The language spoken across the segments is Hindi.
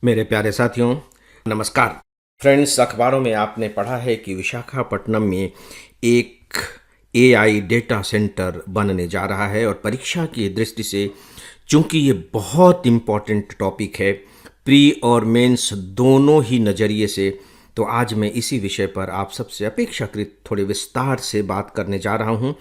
मेरे प्यारे साथियों, नमस्कार। फ्रेंड्स, अखबारों में आपने पढ़ा है कि विशाखापट्टनम में एक एआई डेटा सेंटर बनने जा रहा है और परीक्षा की दृष्टि से चूंकि ये बहुत इम्पॉर्टेंट टॉपिक है, प्री और मेंस दोनों ही नज़रिए से, तो आज मैं इसी विषय पर आप सबसे अपेक्षाकृत थोड़े विस्तार से बात करने जा रहा हूँ,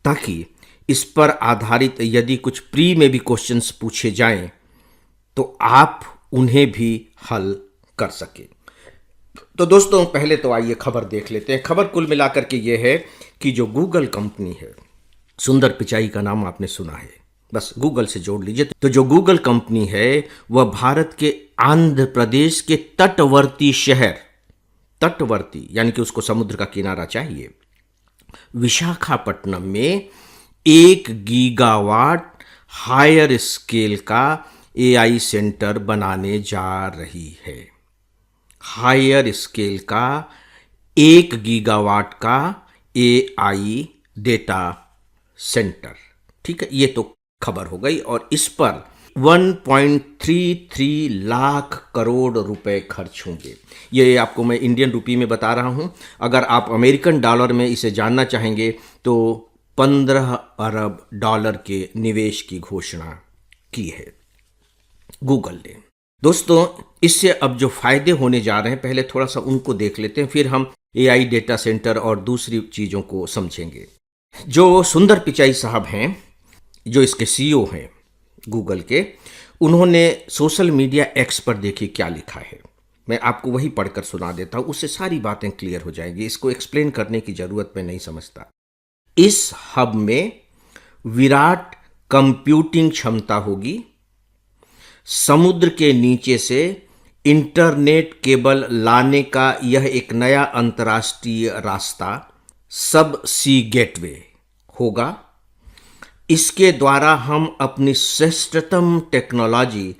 ताकि इस पर आधारित यदि कुछ प्री में भी क्वेश्चंस पूछे जाएं तो आप उन्हें भी हल कर सके। तो दोस्तों, पहले तो आइए खबर देख लेते हैं। खबर कुल मिलाकर के ये है कि जो गूगल कंपनी है, सुंदर पिचाई का नाम आपने सुना है, बस गूगल से जोड़ लीजिए। तो जो गूगल कंपनी है वह भारत के आंध्र प्रदेश के तटवर्ती शहर, तटवर्ती यानी कि उसको समुद्र का किनारा चाहिए, विशाखापट्टनम में 1 गीगावाट हायर स्केल का एआई सेंटर बनाने जा रही है। हायर स्केल का 1 गीगावाट का एआई डेटा सेंटर। ठीक है, ये तो खबर हो गई और इस पर 1.33 लाख करोड़ रुपए खर्च होंगे। ये आपको मैं इंडियन रुपी में बता रहा हूं। अगर आप अमेरिकन डॉलर में इसे जानना चाहेंगे तो 15 अरब डॉलर के निवेश की घोषणा की है गूगल ने। दोस्तों, इससे अब जो फायदे होने जा रहे हैं, पहले थोड़ा सा उनको देख लेते हैं, फिर हम एआई डेटा सेंटर और दूसरी चीज़ों को समझेंगे। जो सुंदर पिचाई साहब हैं, जो इसके सीईओ हैं गूगल के, उन्होंने सोशल मीडिया एक्स पर देखिए क्या लिखा है। मैं आपको वही पढ़कर सुना देता हूँ, उससे सारी बातें क्लियर हो जाएंगी। इसको एक्सप्लेन करने की ज़रूरत मैं नहीं समझता। इस हब में विराट कंप्यूटिंग क्षमता होगी। समुद्र के नीचे से इंटरनेट केबल लाने का यह एक नया अंतर्राष्ट्रीय रास्ता, सब सी गेटवे होगा। इसके द्वारा हम अपनी श्रेष्ठतम टेक्नोलॉजी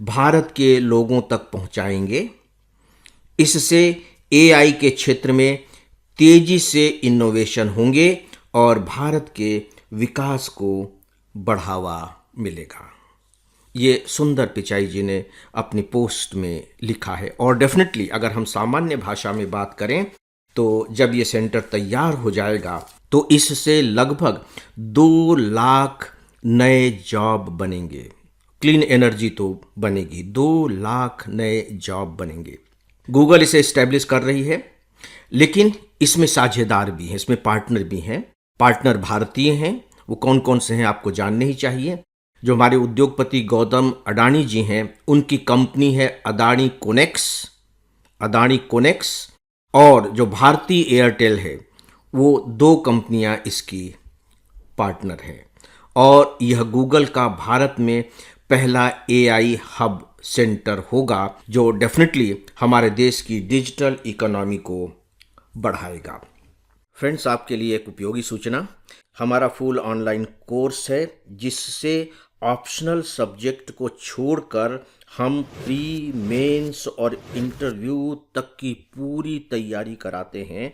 भारत के लोगों तक पहुंचाएंगे। इससे एआई के क्षेत्र में तेजी से इनोवेशन होंगे और भारत के विकास को बढ़ावा मिलेगा। ये सुंदर पिचाई जी ने अपनी पोस्ट में लिखा है। और डेफिनेटली अगर हम सामान्य भाषा में बात करें तो जब ये सेंटर तैयार हो जाएगा तो इससे लगभग 2 लाख नए जॉब बनेंगे। क्लीन एनर्जी तो बनेगी, 2 लाख नए जॉब बनेंगे। गूगल इसे इस्टेब्लिश कर रही है, लेकिन इसमें साझेदार भी हैं, इसमें पार्टनर भी हैं। पार्टनर भारतीय हैं। वो कौन कौन से हैं आपको जानने ही चाहिए। जो हमारे उद्योगपति गौतम अडानी जी हैं, उनकी कंपनी है अदानी कोनेक्स, और जो भारती एयरटेल है, वो 2 कंपनियां इसकी पार्टनर हैं। और यह गूगल का भारत में पहला एआई हब सेंटर होगा, जो डेफिनेटली हमारे देश की डिजिटल इकोनॉमी को बढ़ाएगा। फ्रेंड्स, आपके लिए एक उपयोगी सूचना, हमारा फुल ऑनलाइन कोर्स है जिससे ऑप्शनल सब्जेक्ट को छोड़कर हम प्री, मेंस और इंटरव्यू तक की पूरी तैयारी कराते हैं।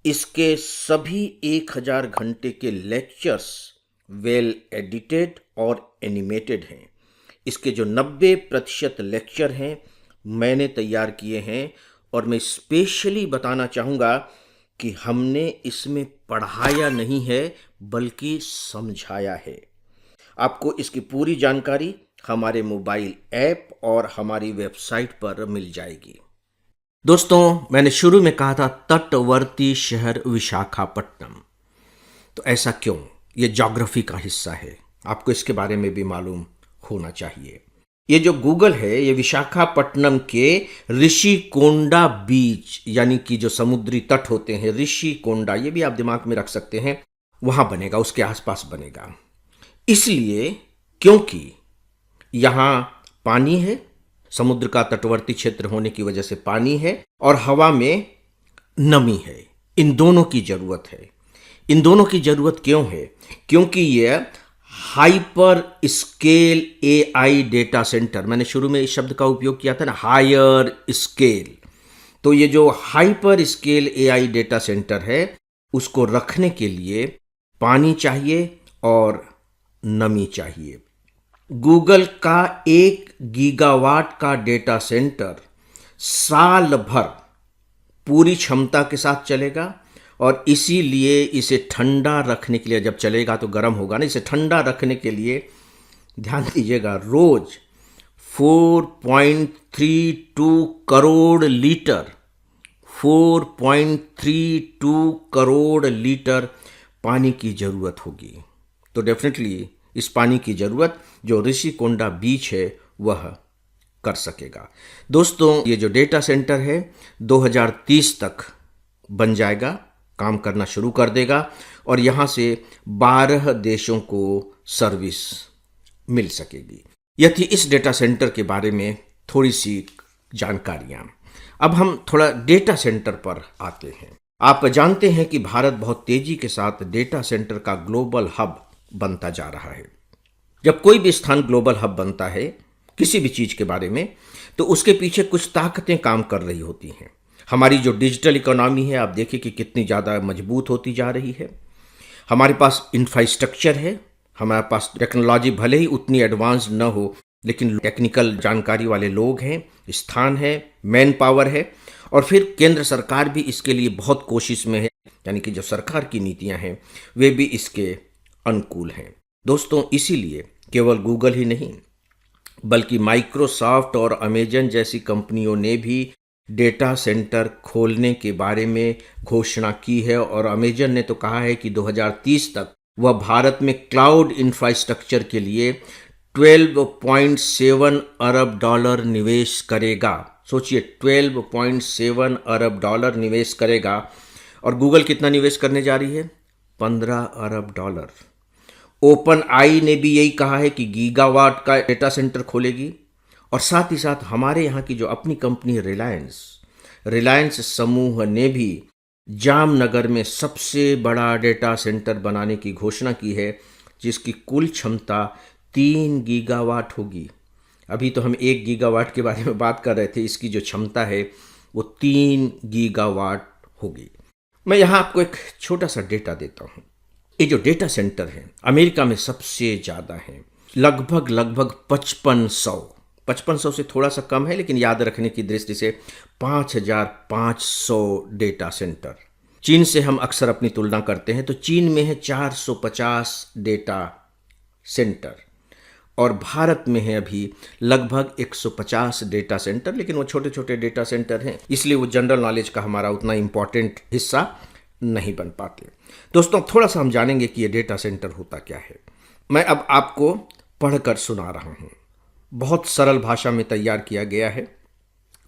इसके सभी 1000 घंटे के लेक्चर्स वेल एडिटेड और एनिमेटेड हैं। इसके जो 90% लेक्चर हैं मैंने तैयार किए हैं, और मैं स्पेशली बताना चाहूँगा कि हमने इसमें पढ़ाया नहीं है बल्कि समझाया है। आपको इसकी पूरी जानकारी हमारे मोबाइल ऐप और हमारी वेबसाइट पर मिल जाएगी। दोस्तों, मैंने शुरू में कहा था तटवर्ती शहर विशाखापट्टनम। तो ऐसा क्यों? ये ज्योग्राफी का हिस्सा है, आपको इसके बारे में भी मालूम होना चाहिए। ये जो गूगल है, ये विशाखापट्टनम के ऋषिकोंडा बीच, यानी कि जो समुद्री तट होते हैं, ऋषिकोंडा, ये भी आप दिमाग में रख सकते हैं, वहां बनेगा, उसके आसपास बनेगा। इसलिए क्योंकि यहां पानी है, समुद्र का तटवर्ती क्षेत्र होने की वजह से पानी है, और हवा में नमी है। इन दोनों की जरूरत है। इन दोनों की जरूरत क्यों है? क्योंकि यह hyper scale AI data centre, मैंने शुरू में इस शब्द का उपयोग किया था ना, हायर स्केल। तो ये जो hyper scale AI data centre है, उसको रखने के लिए पानी चाहिए और नमी चाहिए। गूगल का 1 गीगावाट का डेटा सेंटर साल भर पूरी क्षमता के साथ चलेगा, और इसीलिए इसे ठंडा रखने के लिए, जब चलेगा तो गर्म होगा ना, इसे ठंडा रखने के लिए ध्यान दीजिएगा, रोज 4.32 करोड़ लीटर 4.32 करोड़ लीटर पानी की ज़रूरत होगी। तो डेफिनेटली इस पानी की ज़रूरत जो ऋषिकोंडा बीच है वह कर सकेगा। दोस्तों, ये जो डेटा सेंटर है 2030 तक बन जाएगा, काम करना शुरू कर देगा, और यहाँ से 12 देशों को सर्विस मिल सकेगी। यह थी इस डेटा सेंटर के बारे में थोड़ी सी जानकारियाँ। अब हम थोड़ा डेटा सेंटर पर आते हैं। आप जानते हैं कि भारत बहुत तेजी के साथ डेटा सेंटर का ग्लोबल हब बनता जा रहा है। जब कोई भी स्थान ग्लोबल हब बनता है किसी भी चीज़ के बारे में, तो उसके पीछे कुछ ताकतें काम कर रही होती हैं। हमारी जो डिजिटल इकोनॉमी है, आप देखिए कि कितनी ज़्यादा मजबूत होती जा रही है। हमारे पास इंफ्रास्ट्रक्चर है, हमारे पास टेक्नोलॉजी भले ही उतनी एडवांस न हो, लेकिन टेक्निकल जानकारी वाले लोग हैं, स्थान है, मैन पावर है, और फिर केंद्र सरकार भी इसके लिए बहुत कोशिश में है, यानी कि जो सरकार की नीतियां हैं वे भी इसके अनुकूल हैं। दोस्तों, इसीलिए केवल गूगल ही नहीं, बल्कि माइक्रोसॉफ्ट और अमेजन जैसी कंपनियों ने भी डेटा सेंटर खोलने के बारे में घोषणा की है, और अमेजन ने तो कहा है कि 2030 तक वह भारत में क्लाउड इंफ्रास्ट्रक्चर के लिए 12.7 अरब डॉलर निवेश करेगा। सोचिए, 12.7 अरब डॉलर निवेश करेगा, और गूगल कितना निवेश करने जा रही है? 15 अरब डॉलर। ओपन आई ने भी यही कहा है कि गीगावाट का डेटा सेंटर खोलेगी, और साथ ही साथ हमारे यहाँ की जो अपनी कंपनी रिलायंस समूह ने भी जामनगर में सबसे बड़ा डेटा सेंटर बनाने की घोषणा की है, जिसकी कुल क्षमता 3 गीगावाट होगी। अभी तो हम 1 गीगावाट के बारे में बात कर रहे थे, इसकी जो क्षमता है वो 3 गीगावाट होगी। मैं यहाँ आपको एक छोटा सा डेटा देता हूँ। ये जो डेटा सेंटर है अमेरिका में सबसे ज़्यादा है, लगभग 5500 से थोड़ा सा कम है, लेकिन याद रखने की दृष्टि से 5500 डेटा सेंटर। चीन से हम अक्सर अपनी तुलना करते हैं, तो चीन में है 450 डेटा सेंटर, और भारत में है अभी लगभग 150 डेटा सेंटर, लेकिन वो छोटे छोटे डेटा सेंटर हैं, इसलिए वो जनरल नॉलेज का हमारा उतना इम्पॉर्टेंट हिस्सा नहीं बन पाते। दोस्तों, थोड़ा सा हम जानेंगे कि ये डेटा सेंटर होता क्या है। मैं अब आपको पढ़कर सुना रहा हूँ, बहुत सरल भाषा में तैयार किया गया है,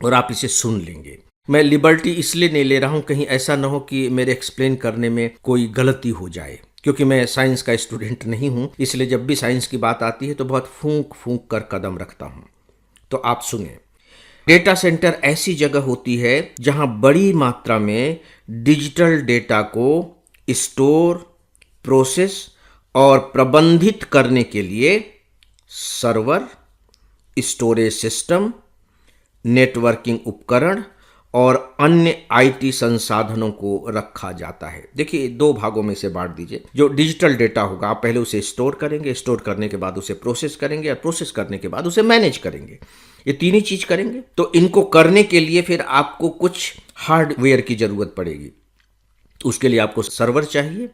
और आप इसे सुन लेंगे। मैं लिबर्टी इसलिए नहीं ले रहा हूँ, कहीं ऐसा ना हो कि मेरे एक्सप्लेन करने में कोई गलती हो जाए, क्योंकि मैं साइंस का स्टूडेंट नहीं हूँ, इसलिए जब भी साइंस की बात आती है तो बहुत फूंक फूंक कर कदम रखता हूँ। तो आप सुने। डेटा सेंटर ऐसी जगह होती है जहाँ बड़ी मात्रा में डिजिटल डेटा को स्टोर, प्रोसेस और प्रबंधित करने के लिए सर्वर, स्टोरेज सिस्टम, नेटवर्किंग उपकरण और अन्य आईटी संसाधनों को रखा जाता है। देखिए, 2 भागों में से बांट दीजिए। जो डिजिटल डेटा होगा, आप पहले उसे स्टोर करेंगे, स्टोर करने के बाद उसे प्रोसेस करेंगे, और प्रोसेस करने के बाद उसे मैनेज करेंगे। ये 3 ही चीज करेंगे। तो इनको करने के लिए फिर आपको कुछ हार्डवेयर की जरूरत पड़ेगी। उसके लिए आपको सर्वर चाहिए,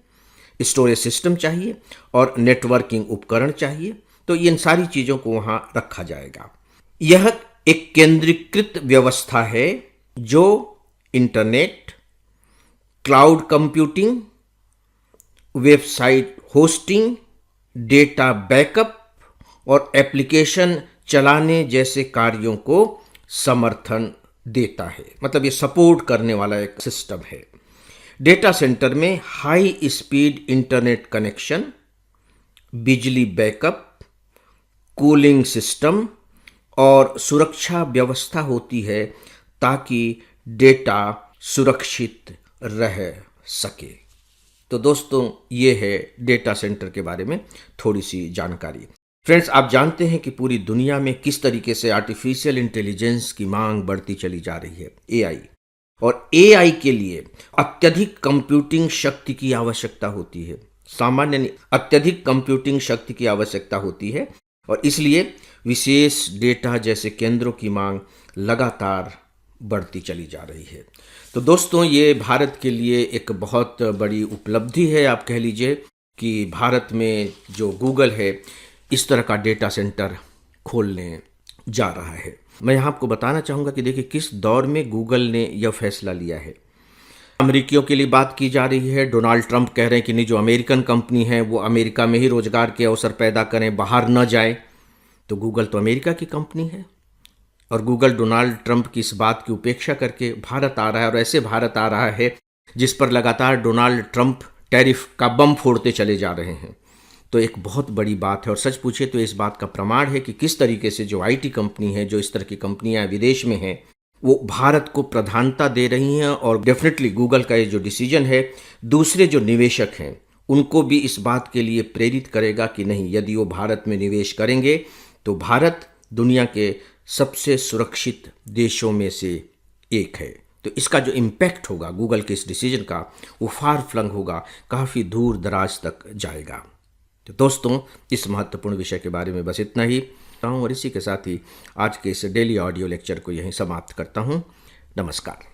स्टोरेज सिस्टम चाहिए और नेटवर्किंग उपकरण चाहिए। तो इन सारी चीज़ों को वहाँ रखा जाएगा। यह एक केंद्रीकृत व्यवस्था है जो internet, cloud computing, website hosting, data backup और एप्लीकेशन चलाने जैसे कार्यों को समर्थन देता है। मतलब ये सपोर्ट करने वाला एक सिस्टम है। डेटा सेंटर में हाई स्पीड इंटरनेट कनेक्शन, बिजली बैकअप, कूलिंग सिस्टम और सुरक्षा व्यवस्था होती है ताकि डेटा सुरक्षित रह सके। तो दोस्तों, ये है डेटा सेंटर के बारे में थोड़ी सी जानकारी। फ्रेंड्स, आप जानते हैं कि पूरी दुनिया में किस तरीके से आर्टिफिशियल इंटेलिजेंस की मांग बढ़ती चली जा रही है, एआई। और एआई के लिए अत्यधिक कंप्यूटिंग शक्ति की आवश्यकता होती है। सामान्य नहीं, अत्यधिक कंप्यूटिंग शक्ति की आवश्यकता होती है। और इसलिए विशेष डेटा जैसे केंद्रों की मांग लगातार बढ़ती चली जा रही है। तो दोस्तों, ये भारत के लिए एक बहुत बड़ी उपलब्धि है, आप कह लीजिए, कि भारत में जो गूगल है इस तरह का डेटा सेंटर खोलने जा रहा है। मैं यहाँ आपको बताना चाहूँगा कि देखिए किस दौर में गूगल ने यह फैसला लिया है। अमेरिकियों के लिए बात की जा रही है। डोनाल्ड ट्रंप कह रहे हैं कि नहीं, जो अमेरिकन कंपनी है वो अमेरिका में ही रोजगार के अवसर पैदा करें, बाहर न जाए। तो गूगल तो अमेरिका की कंपनी है और गूगल डोनाल्ड ट्रंप की इस बात की उपेक्षा करके भारत आ रहा है, और ऐसे भारत आ रहा है जिस पर लगातार डोनाल्ड ट्रंप टैरिफ का बम फोड़ते चले जा रहे हैं। तो एक बहुत बड़ी बात है, और सच पूछे तो इस बात का प्रमाण है कि किस तरीके से जो आईटी कंपनी है, जो इस तरह की कंपनियां विदेश में हैं, वो भारत को प्रधानता दे रही हैं। और डेफिनेटली गूगल का ये जो डिसीजन है दूसरे जो निवेशक हैं उनको भी इस बात के लिए प्रेरित करेगा कि नहीं, यदि वो भारत में निवेश करेंगे तो भारत दुनिया के सबसे सुरक्षित देशों में से एक है। तो इसका जो इम्पैक्ट होगा गूगल के इस डिसीजन का, वो फार फ्लंग होगा, काफ़ी दूर दराज तक जाएगा। तो दोस्तों, इस महत्वपूर्ण विषय के बारे में बस इतना ही और इसी के साथ ही आज के इस डेली ऑडियो लेक्चर को यहीं समाप्त करता हूँ। नमस्कार।